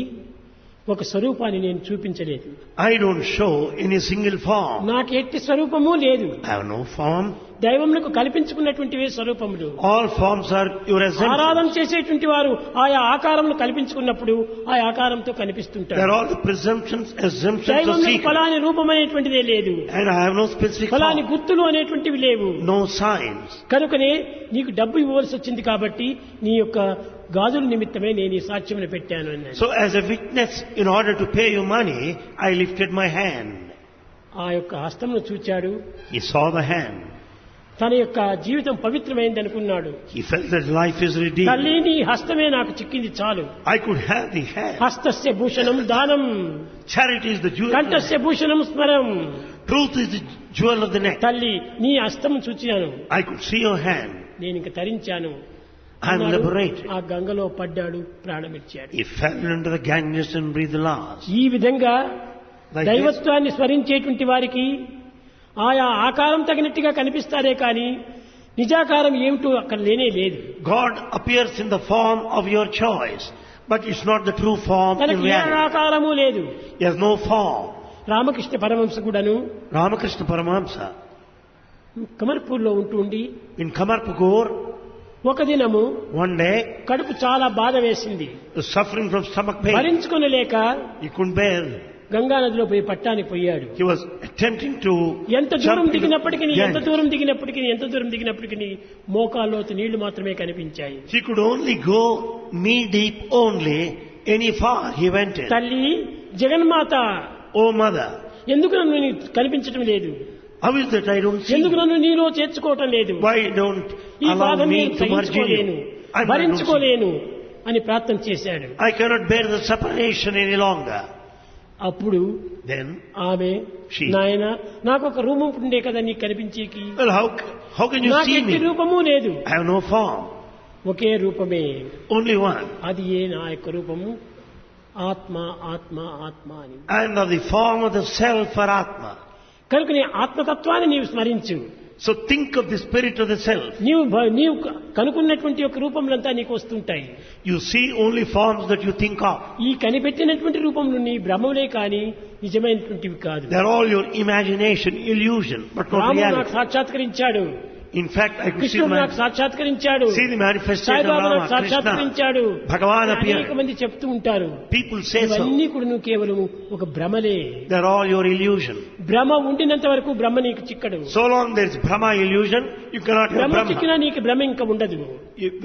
ఒక స్వరూపాన్ని నేను చూపించలేదు. I don't show any single form. నాకు ఎట్టి స్వరూపము లేదు. I have no form. దైవములకు కల్పించుకున్నటువంటివే స్వరూపములు. All forms are your ఆరాధన assumptions. చేసేటువంటి వారు ఆయా ఆకారములు కల్పించుకున్నప్పుడు ఆ ఆకారంతో They కనిపిస్తుంటారు. are all the presumptions, assumptions of దైవములకు seeking. ఫలాని రూపమైనటువంటిదే లేదు, And I have no specific ఫలాని form, గుర్తులు అనేటువంటివి లేవు. no signs. కనుకనే నీకు డబ్బు ఇవ్వవలసి వచ్చింది కాబట్టి నీ యొక్క గాజుల నిమిత్తమే నేను ఈ సాక్ష్యమును పెట్టాను అన్నాడు. So as a witness, in order to pay you money, I lifted my hand. ఆ యొక్క హస్తమును చూచాడు. He saw the hand. తన యొక్క జీవితం పవిత్రమైంది అనుకున్నాడు. He felt that life is redeemed. తల్లి నీ హస్తమే నాకు చిక్కింది చాలు. I could have the hand. హస్తస్య Bhushanam దానం, Charity is the jewel of the neck. కంఠస్య Bhushanam స్మరం. Truth is the jewel of the neck. తల్లి నీ హస్తము చూచాను, I could see your hand. నేను ఇంక తరించాను I am అన్నాడు. liberated. ఆ గంగలో పడ్డాడు, ప్రాణమిచ్చాడు. He fell into the Ganges and breathed the last. ఈ విధంగా Like this, దైవత్వాన్ని స్మరించేటువంటి వారికి ఆయా ఆకారం తగినట్టుగా కనిపిస్తారే కానీ నిజాకారం ఏమిటో అక్కడ లేనే లేదు. God appears in the form of your choice, but it's not the true form in తనకి ఏ reality. ఆకారము లేదు. He has no form. Ramakrishna Paramahamsa కూడాను Ramakrishna Paramahamsa కమర్పూర్లో ఉంటూ ఉండి in Kamarpukur, ఒక దినము one day, కడుపు చాలా బాధ వేసింది. was suffering from stomach pain. భరించుకొనలేక He couldn't bear. Ganga నదిలో పోయి పట్టానికి పోయాడు. He was attempting to ఎంత దూరం jump into దిగినప్పటికీ ఎంత Ganges. దూరం దిగినప్పటికీ మోకాల్లోతు నీళ్లు మాత్రమే కనిపించాయి. He could only go knee deep only. Any far he went in. తల్లి జగన్మాత, Oh mother, ఎందుకు నన్ను నీకు కనిపించటం లేదు? how is that I don't see ఎందుకు you? నన్ను నీలో చేర్చుకోవటం లేదు? Why don't ఈ allow బాధ me నేను to merge in సహించుకోలేను, you? I don't see. భరించుకోలేను అని ప్రార్థన చేశాడు. I cannot bear the separation any longer. అప్పుడు Then, ఆమె, She. నాయన నాకు ఒక రూపం ఉండే కదా నీకు కనిపించేకి, well, how can you నాకు see ఎట్టి me? రూపము లేదు, I have no form. ఒకే రూపమే, Only one. అది ఏ నా యొక్క రూపము, ఆత్మ ఆత్మ ఆత్మ అని. I am of the form of the self or Atma. కనుక నీ ఆత్మతత్వాన్ని నీవు స్మరించు. So think of the spirit of the self. నీవు కనుక్కున్నటువంటి యొక్క రూపములంతా నీకు వస్తుంటాయి. You see only forms that you think of. ఈ కనిపెట్టినటువంటి రూపములు నీ భ్రమలే కాని నిజమైనటువంటివి కాదు. They are all your imagination, illusion, but not రాముడు నాకు reality. సాక్షాత్కరించాడు, In fact, I could see కృష్ణుడు నాకు సాక్షాత్కరించాడు, see the manifestation of Saibaba నాకు Rama, Krishna. సాక్షాత్కరించాడు, Bhagavan appeared. అనేక మంది చెప్తూ ఉంటారు. People say so. ఇవన్నీ కూడా నువ్వు కేవలం ఒక భ్రమలే. They are all your illusion. భ్రమ ఉండినంత వరకు బ్రహ్మ నీకు చిక్కడు. So long there is Brahma illusion, you cannot have Brahma Brahma. చిక్కినా నీకు భ్రమ ఇంకా ఉండదు.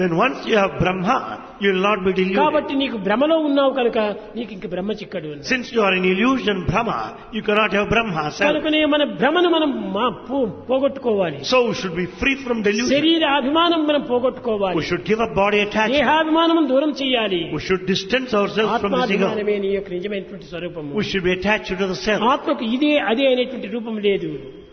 Then once you have Brahma, you will not be deluded. కాబట్టి నీకు భ్రమలో ఉన్నావు కనుక నీకు ఇంక బ్రహ్మ చిక్కడు అన్నాడు. Since you are in illusion Brahma, you cannot have Brahma. Self. కనుకనే మన భ్రమను మనం పోగొట్టుకోవాలి. So we should be free from delusion. శరీర అభిమానం మనం We పోగొట్టుకోవాలి. should give up body attachment. దేహాభిమానం దూరం చేయాలి. We should distance ourselves from this ego. ఆత్మాభిమానమే నీ యొక్క నిజమైనటువంటి స్వరూపము. We should be attached to the self. ఆత్మకు ఇదే అదే అనేటువంటి రూపం లేదు.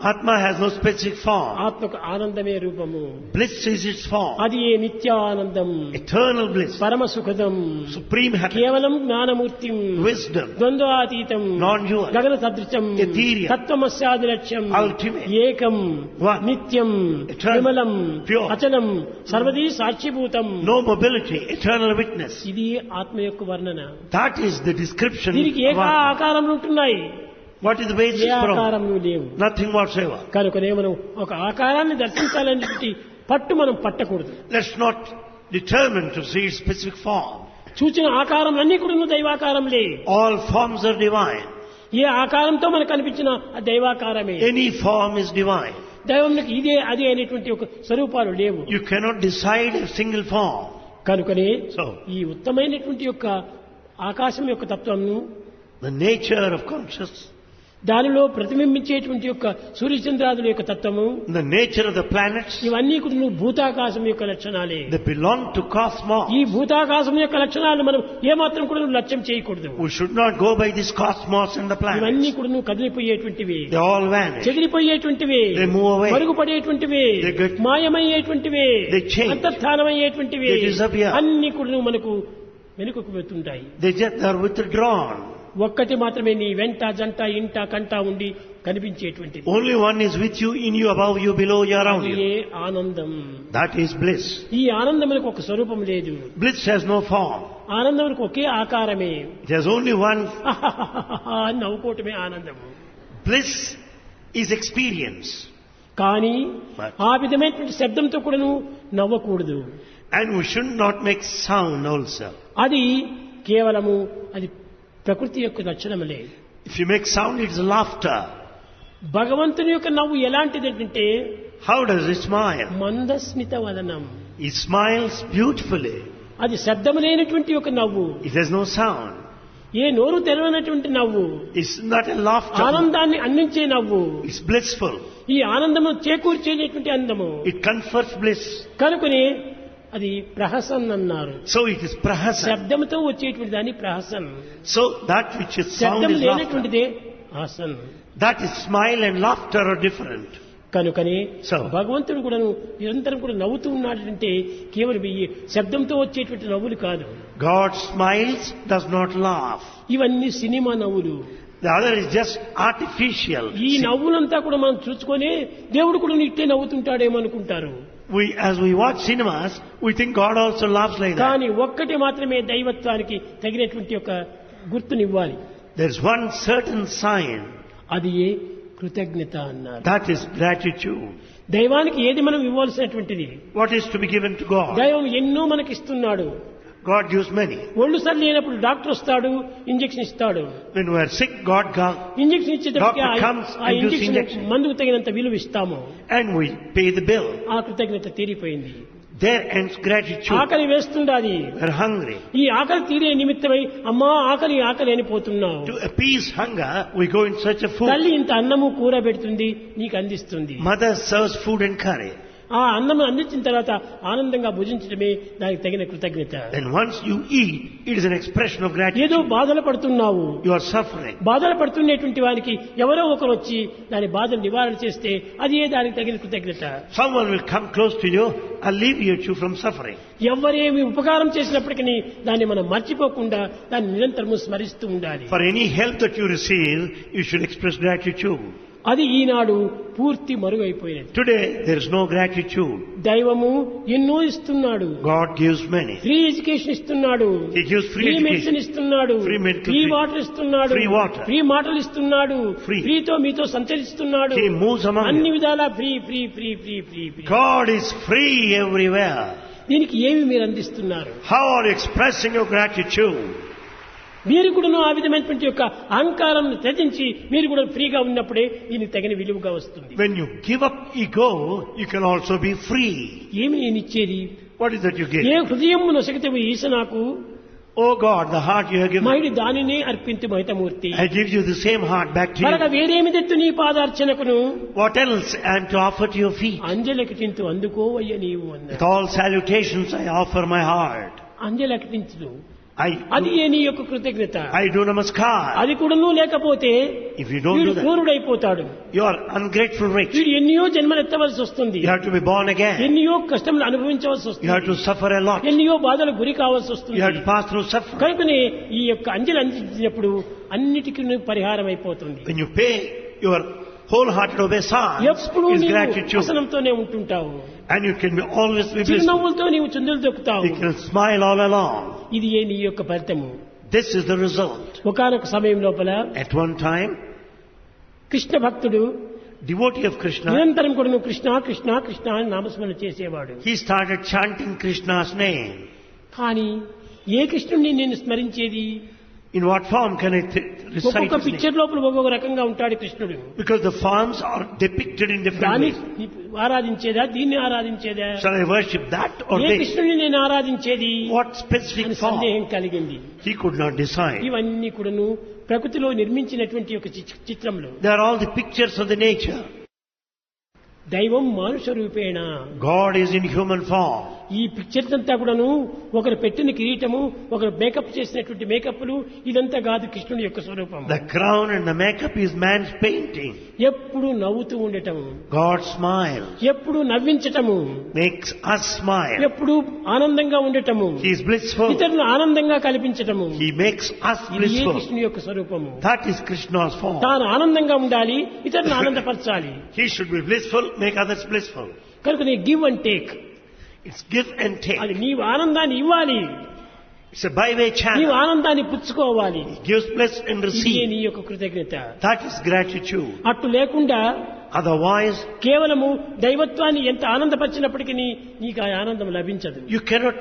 Atma has no specific form. ఆత్మకు ఆనందమే రూపము. Bliss is its form. అది ఏ నిత్యానందం, Eternal bliss. పరమ సుఖదం, Supreme happiness. కేవలం జ్ఞానమూర్తి, Wisdom. ద్వంద్వాతీతం, Non-dual. గగన సదృశం, Ethereal. తత్వమస్యాది లక్ష్యం, Ultimate. ఏకం, One. నిత్యం, Eternal. విమలం, Pure. అచలం, సర్వదీ సాక్షిభూతం. No mobility. Eternal witness. ఇది ఆత్మ యొక్క వర్ణన. That is the description దీనికి of ఏక Atma. ఆకారములు ఉంటున్నాయి, What is the A basis for? ఆకారములు లేవు. Nothing whatsoever. కనుకనే మనం ఒక ఆకారాన్ని దర్శించాలనేటువంటి పట్టు మనం పట్టకూడదు. Let's not determine to see its specific form. చూచిన ఆకారం అన్ని కూడా దైవాకారంలే. All forms are divine. ఏ ఆకారంతో మనకు కనిపించిన ఆ దైవాకారమే. Any form is divine. దైవంకి ఇదే అదే అనేటువంటి ఒక స్వరూపాలు లేవు. You cannot decide a single form. కనుకనే So, ఈ ఉత్తమైనటువంటి యొక్క ఆకాశం యొక్క తత్వంను, the nature of conscious దానిలో ప్రతిబింబించేటువంటి యొక్క సూర్యచంద్రాదుల యొక్క తత్వము, the nature of the planets, ఇవన్నీ కూడా నువ్వు భూతాకాశం యొక్క లక్షణాలే. they belong to cosmos. ఈ భూతాకాశం యొక్క లక్షణాలను మనం ఏమాత్రం కూడా నువ్వు లక్ష్యం చేయకూడదు. We should not go by this cosmos and the ఇవన్నీ planets. కూడా నువ్వు కదిలిపోయేటువంటివి, They all vanish. చెదిరిపోయేటువంటివి, They move away. మరుగుపడేటువంటివి, They get- మాయమయ్యేటువంటివి, They change. అంతర్ధానమయ్యేటువంటివి, They disappear. అన్ని కూడా నువ్వు మనకు వెనుకకు వెళ్తుంటాయి. They are withdrawn. ఒక్కటి మాత్రమే నీ వెంట జంట ఇంట కంట ఉండి కనిపించేటువంటిది. Only one is with you, in you, above you, below you, around అది you. ఏ ఆనందం. That is bliss. ఈ ఆనందములకు ఒక స్వరూపం లేదు. Bliss has no form. ఆనందములకు okay ఆకారమే. It has only one. అని నవ్వుకోవటమే ఆనందము. Bliss is experience. కానీ But- ఆ విధమైనటువంటి శబ్దంతో కూడా నువ్వు నవ్వకూడదు. And we should not make sound also. అది కేవలము అది ప్రకృతి యొక్క లక్షణములే. If you make sound, it's laughter. భగవంతుని యొక్క నవ్వు ఎలాంటిది అంటే How does he smile? Mandasmita Vadanam. He smiles beautifully. అది శబ్దము లేనటువంటి ఒక నవ్వు, It has no sound. ఏ నోరు తెరవనటువంటి నవ్వు, It's not a laughter. ఆనందాన్ని అందించే నవ్వు, It's blissful. ఈ ఆనందము చేకూర్చేటువంటి అందము. It confers bliss. కనుకనే అది ప్రహసన్ అన్నారు. So it is prahasa. శబ్దంతో వచ్చేటువంటి దాన్ని ప్రహసన్, So that which is sound శబ్దం is laughter. లేనటువంటిదే Haasan. That is smile and laughter are different. కనుకనే So- భగవంతుడు కూడా నిరంతరం కూడా నవ్వుతూ ఉన్నాడంటే కేవలం ఈ శబ్దంతో వచ్చేటువంటి నవ్వులు కాదు. God smiles, does not laugh. ఇవన్నీ సినిమా నవ్వులు. The other is just artificial. ఈ నవ్వులంతా కూడా మనం చూసుకొని దేవుడు కూడా ఇట్టే నవ్వుతుంటాడేమో అనుకుంటారు. As we watch cinemas, we think God also laughs like that. కానీ ఒక్కటి మాత్రమే దైవత్వానికి తగినటువంటి ఒక గుర్తునివ్వాలి. There's one certain sign. అది ఏ కృతజ్ఞత అన్నారు. That is gratitude. దైవానికి ఏది మనం ఇవ్వాల్సినటువంటిది. What is to be given to God? దైవం ఎన్నో మనకి ఇస్తున్నాడు. God gives many. ఒళ్ళు సరి లేనప్పుడు డాక్టర్ వస్తాడు, ఇంజెక్షన్ ఇస్తాడు. When we are sick, God comes injection ఇచ్చేటప్పటికి Doctor comes ఆ and gives ఇంజెక్షన్ injection. మందుకు తగినంత విలువ ఇస్తాము. and we pay the bill. ఆ కృతజ్ఞత తీరిపోయింది. There ends gratitude. ఆకలి వేస్తుండాది. We are hungry. ఈ ఆకలి తీరే నిమిత్తమై అమ్మా ఆకలి ఆకలి అని పోతున్నావు. To appease hunger, we go in search of food. తల్లి ఇంత అన్నము కూర పెడుతుంది, నీకు అందిస్తుంది. Mother serves food and curry. ఆ అన్నం అందించిన తర్వాత ఆనందంగా భుజించడమే దానికి తగిన కృతజ్ఞత. And once you eat, it is an expression of ఏదో gratitude. బాధలు పడుతున్నావు. You are suffering. బాధలు పడుతున్నటువంటి వారికి ఎవరో ఒకరు వచ్చి దాని బాధను నివారణ చేస్తే అదే దానికి తగిన కృతజ్ఞత. Someone will come close to you, alleviate you from suffering. ఎవరేమి ఉపకారం చేసినప్పటికీ దాన్ని మనం మర్చిపోకుండా దాన్ని నిరంతరము స్మరిస్తూ ఉండాలి. For any help that you receive, you should express gratitude. అది ఈనాడు పూర్తి మరుగైపోయినది. Today, there is no gratitude. దైవము ఎన్నో ఇస్తున్నాడు. God gives many. Free education ఇస్తున్నాడు, He gives free free medicine education, ఇస్తున్నాడు, free medical free free- water ఇస్తున్నాడు, free water. ఫ్రీ మాటలు ఇస్తున్నాడు, Free. ఫ్రీతో మీతో సంచరిస్తున్నాడు. He moves among అన్ని you. విధాలా free free free free free free. God is free everywhere. దీనికి ఏమి మీరు అందిస్తున్నారు? How are you expressing your gratitude? మీరు కూడా ఆ విధమైనటువంటి యొక్క అహంకారం త్యజించి మీరు కూడా ఫ్రీగా ఉన్నప్పుడే దీనికి తగిన విలువగా వస్తుంది. When you give up ego, you can also be free. ఏమి నేను ఇచ్చేది? What is that you give? ఏ హృదయము నొసగితే ఈశ నాకు Oh God, the heart you have given. మైడి దానినే అర్పించి మహితమూర్తి. I give you the same heart back to మరొక you. వేరేమి తెత్తు నీ పాదార్చనకును What else I am to offer to your feet? అంజలకిటింతు అందుకోవయ్య నీవు అన్న. With all salutations, I offer my heart. అంజలకిటించు అది I నీ యొక్క కృతజ్ఞత. do namaskar. అది కూడాను లేకపోతే If you don't వీడు do that, క్రూరుడైపోతాడు. you are ungrateful rich. వీడు ఎన్నో జన్మలు ఎత్తవలసి వస్తుంది, You have to be born again. ఎన్నో కష్టములు అనుభవించవలసి You have to వస్తుంది, suffer a lot. ఎన్నో బాధలు గురి కావాల్సి వస్తుంది. You have to pass through suffering. కనుకనే ఈ యొక్క అంజలి అందించినప్పుడు అన్నిటికీ పరిహారం అయిపోతుంది. When you pay your wholehearted obeisance, ఎప్పుడు is నీవు gratitude. వసనంతోనే ఉంటుంటావు, And you can always be blissful. చిరునవ్వులతో నీవు చిందులు దొక్కుతావు. You can smile all along. ఇది ఏ నీ యొక్క ఫలితము. This is the result. ఒకానొక సమయం లోపల At one time, కృష్ణ భక్తుడు devotee of Krishna, నిరంతరం కూడా నువ్వు కృష్ణ కృష్ణ కృష్ణ అని నామస్మరణ చేసేవాడు. he started chanting Krishna's name. కానీ ఏ కృష్ణుడిని నేను స్మరించేది? In what form can I recite ఒక్కొక్క his name. పిక్చర్ లోపల ఒక్కొక్క రకంగా ఉంటాడు కృష్ణుడు. Because the forms are depicted in different దాన్ని ways. ఆరాధించేదా, దీన్ని ఆరాధించేదా, Shall I worship that or A this? కృష్ణుని నేను ఆరాధించేది What specific అని form? సందేహం కలిగింది. He could not decide. ఇవన్నీ కూడాను ప్రకృతిలో నిర్మించినటువంటి ఒక చిత్రంలో. They are all the pictures of the nature. దైవం మానుష రూపేణ. God is in human form. ఈ పిక్చర్స్ అంతా కూడాను ఒకరు పెట్టిన కిరీటము, ఒకరు మేకప్ చేసినటువంటి మేకప్లు, ఇదంతా కాదు కృష్ణుని యొక్క స్వరూపం. The crown and the makeup is man's painting. ఎప్పుడు నవ్వుతూ ఉండటము, God smiles, ఎప్పుడు నవ్వించటము, makes us smile. ఎప్పుడు ఆనందంగా ఉండటము, He is blissful. ఇతరులను ఆనందంగా కల్పించటము, He makes us ఇది ఏ blissful. కృష్ణుని యొక్క స్వరూపము. That is Krishna's form. తాను ఆనందంగా ఉండాలి, ఇతరులను ఆనందపరచాలి. He should be blissful, make others blissful. కనుక నీ give and take, It's give and take. అది నీవు ఆనందాన్ని ఇవ్వాలి, It's a byway నీవు channel. ఆనందాన్ని పుచ్చుకోవాలి. He gives, bless and ఇదే receive. నీ యొక్క కృతజ్ఞత. That is gratitude. అట్టు లేకుండా Otherwise, కేవలము దైవత్వాన్ని ఎంత ఆనందపరిచినప్పటికీ నీకు ఆ ఆనందం లభించదు. you cannot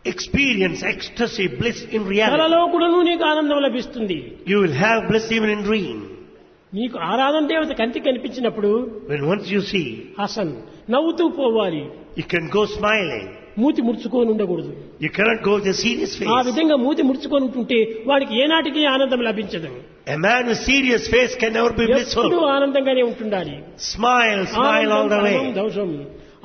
experience ecstasy, bliss in reality. కలలో కూడాను నీకు ఆనందం లభిస్తుంది. You will have bliss even in dream. నీకు ఆరాధన దేవత కంటికి కనిపించినప్పుడు When once you see, Hasan నవ్వుతూ పోవాలి, you can go smiling. మూతి ముడుచుకొని ఉండకూడదు. You cannot go with a serious ఆ face. విధంగా మూతి ముడుచుకొని ఉంటుంటే వాడికి ఏనాటికి ఆనందం లభించదు. A man with serious face can never be ఎప్పుడు blissful. ఆనందంగానే ఉంటుండాలి. Smile, smile all the ఆనందం way. దోషం,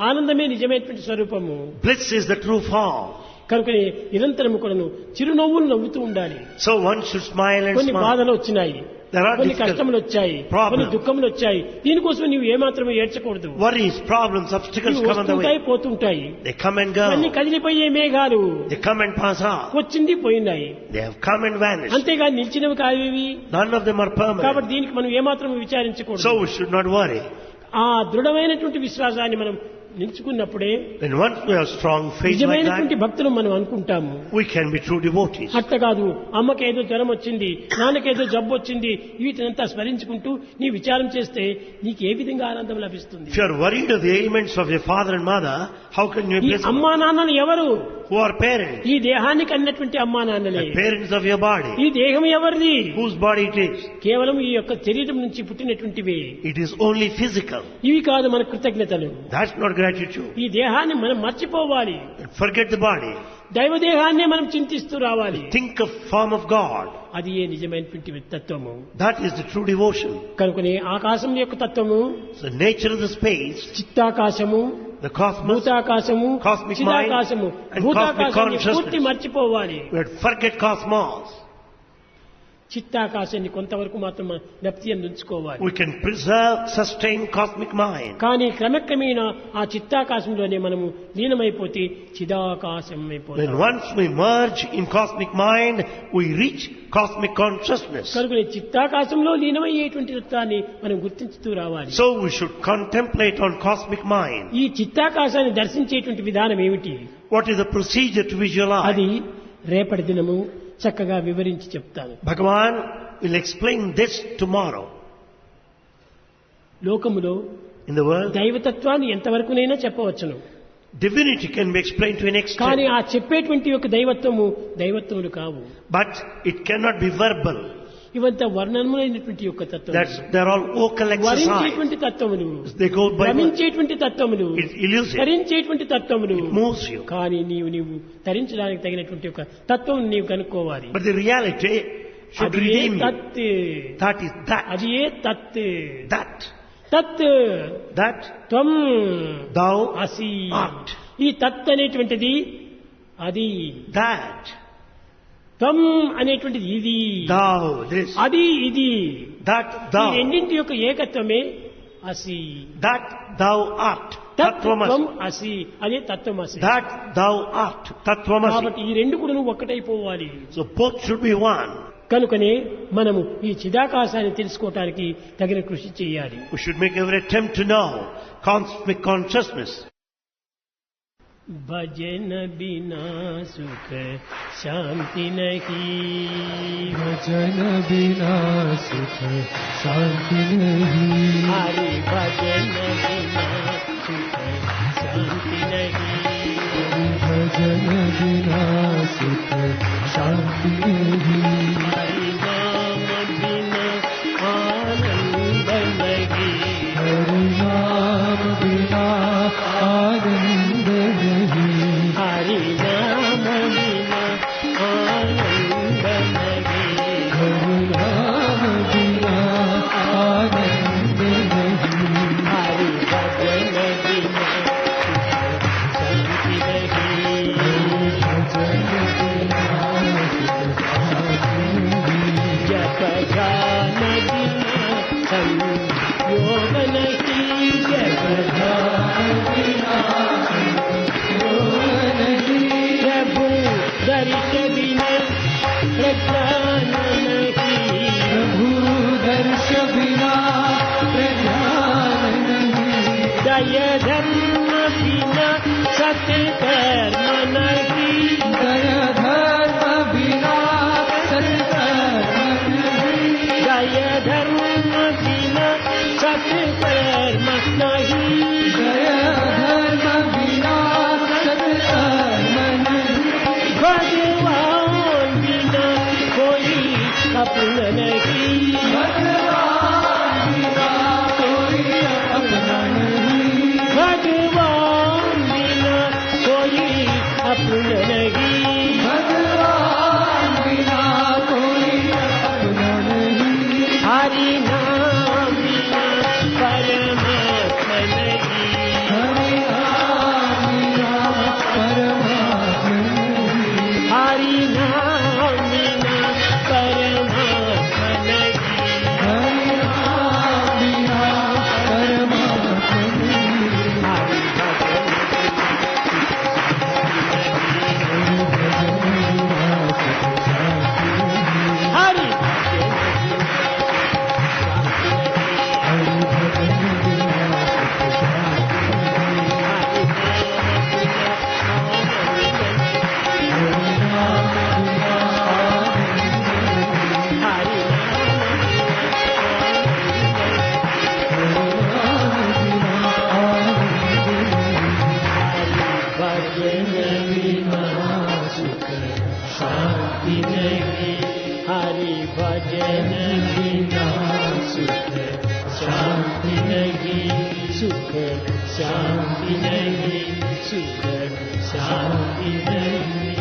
ఆనందమే నిజమైనటువంటి స్వరూపము. Bliss is the true form. కనుకనే నిరంతరము కూడాను చిరునవ్వులు నవ్వుతూ ఉండాలి. So one should smile and కొన్ని smile. బాధలు వచ్చినాయి, There are కొన్ని difficult కష్టములు వచ్చాయి, problems. కొన్ని దుఃఖములు వచ్చాయి. దీనికోసం నీవు ఏమాత్రం ఏడ్చకూడదు. Worries, problems, obstacles ఇవి come on the వస్తుంటాయి, way. పోతుంటాయి. They come and అన్ని go. కదిలిపోయే మేఘాలు They come and pass on. వచ్చింది పోయినాయి, They have come and vanished. అంతేగాని నిలిచినవి కావేవి. None of them are కాబట్టి permanent. దీనికి మనం ఏమాత్రం విచారించకూడదు. So we should not worry. ఆ దృఢమైనటువంటి విశ్వాసాన్ని మనం నిలుచుకున్నప్పుడే When once we have strong faith like నిజమైనటువంటి that, భక్తులు మనం అనుకుంటాము. we can be true devotees. అట్ట కాదు, అమ్మకేదో జ్వరం వచ్చింది, నాన్నకేదో జబ్బు వచ్చింది, వీటినంతా స్మరించుకుంటూ నీ విచారం చేస్తే నీకు ఏ విధంగా ఆనందం లభిస్తుంది? If you are worried of the ailments of your father and mother, how can you be ఈ blissful? అమ్మా నాన్నలు ఎవరు? Who are parents? ఈ దేహానికి అన్నటువంటి అమ్మా నాన్నలే. The parents of your body. ఈ దేహం ఎవరిది? Whose body it is? కేవలం ఈ యొక్క శరీరం నుంచి పుట్టినటువంటివి. It is only physical. ఇవి కాదు మన కృతజ్ఞతలు. That's not gratitude. ఈ దేహాన్ని మనం మర్చిపోవాలి, Forget the body. దైవ దేహాన్ని మనం చింతిస్తూ రావాలి. Think of form of God. అది ఏ నిజమైనటువంటి తత్వము. That is the true devotion. కనుకనే ఆకాశం యొక్క తత్వము, The nature of the space, చిత్తాకాశము, the cosmos, భూతాకాశము, cosmic mind, చిదాకాశము. and భూతాకాశాన్ని cosmic పూర్తి consciousness. మర్చిపోవాలి. we have to forget cosmos. చిత్తాకాశాన్ని కొంతవరకు మాత్రం జ్ఞప్తి ఉంచుకోవాలి. We can preserve, sustain cosmic mind. కానీ క్రమక్రమేణా ఆ చిత్తాకాశంలోనే మనము లీనమైపోతే చిదాకాశం When అయిపోతాం. once we merge in cosmic mind, we reach cosmic consciousness. కనుక చిత్తాకాశంలో లీనమయ్యేటువంటి తత్వాన్ని మనం గుర్తించుతూ రావాలి. So we should contemplate on cosmic mind. ఈ చిత్తాకాశాన్ని దర్శించేటువంటి విధానం ఏమిటి? What is the procedure to visualize? అది రేపటి దినము చక్కగా వివరించి చెప్తాను. Bhagavan will explain this tomorrow. లోకములో In the world, దైవతత్వాన్ని ఎంతవరకునైనా చెప్పవచ్చును. divinity can be explained to an కానీ extent, ఆ చెప్పేటువంటి యొక్క దైవత్వము దైవత్వములు కావు. but it cannot be verbal. ఇవంతా వర్ణనములైనటువంటి యొక్క తత్వం. They're all vocal exercise. వరించేటువంటి తత్వములు, They go by word. భ్రమించేటువంటి తత్వములు, It's elusive. ధరించేటువంటి తత్వములు. It moves you. కానీ నీవు ధరించడానికి తగినటువంటి ఒక తత్వం నీవు కనుక్కోవాలి. But the reality should అది ఏ redeem you. తత్, That is that. అది ఏ తత్, That. తత్ That త్వం thou అసి. art. ఈ తత్ అనేటువంటిది అది, That త్వం అనేటువంటిది ఇది, thou this. అది ఇది. That ఈ thou. రెండింటి యొక్క ఏకత్వమే అసి. That thou art. తత్వం Tattvamasi. అసి, అదే తత్వం అసి. That thou art. Tattvamasi. కాబట్టి ఈ రెండు కూడా నువ్వు ఒక్కటైపోవాలి. So both should be one. కనుకనే మనము ఈ చిదాకాశాన్ని తెలుసుకోవటానికి తగిన కృషి చేయాలి. We should make every attempt to know cosmic consciousness. భజన బినా సుఖ శాంతి నహీ, भजन बिना सुख शांति नहीं, హరి భజన బినా సుఖ శాంతి నహీ, भजन बिना सुख शांति नहीं, హరి నామ ज्ञान नहीं, प्रभु दर्श बिना प्रज्ञान नहीं, दय धर्म बिना सत्कर्म नहीं, दया धर्म बिना सत्कर्म नहीं, दय धर्म बिना सत्कर्म नहीं, दया धर्म बिना सत्कर्म नहीं, भगवान बिना कोई अपना नहीं, भगवान बिना कोई अपना नहीं, भगवान बिना कोई अपना नहीं, भगवान बिना कोई अपना नहीं, हरि नाम बिना परमात्मा नहीं, हरि नाम बिना परमात्मा नहीं, हरि नाम बिना परमात्मा नहीं, हरि नाम बिना परमात्मा नहीं, हरि भजन बिना सुख शांति नहीं, सुख शांति नहीं, सुख शांति नहीं।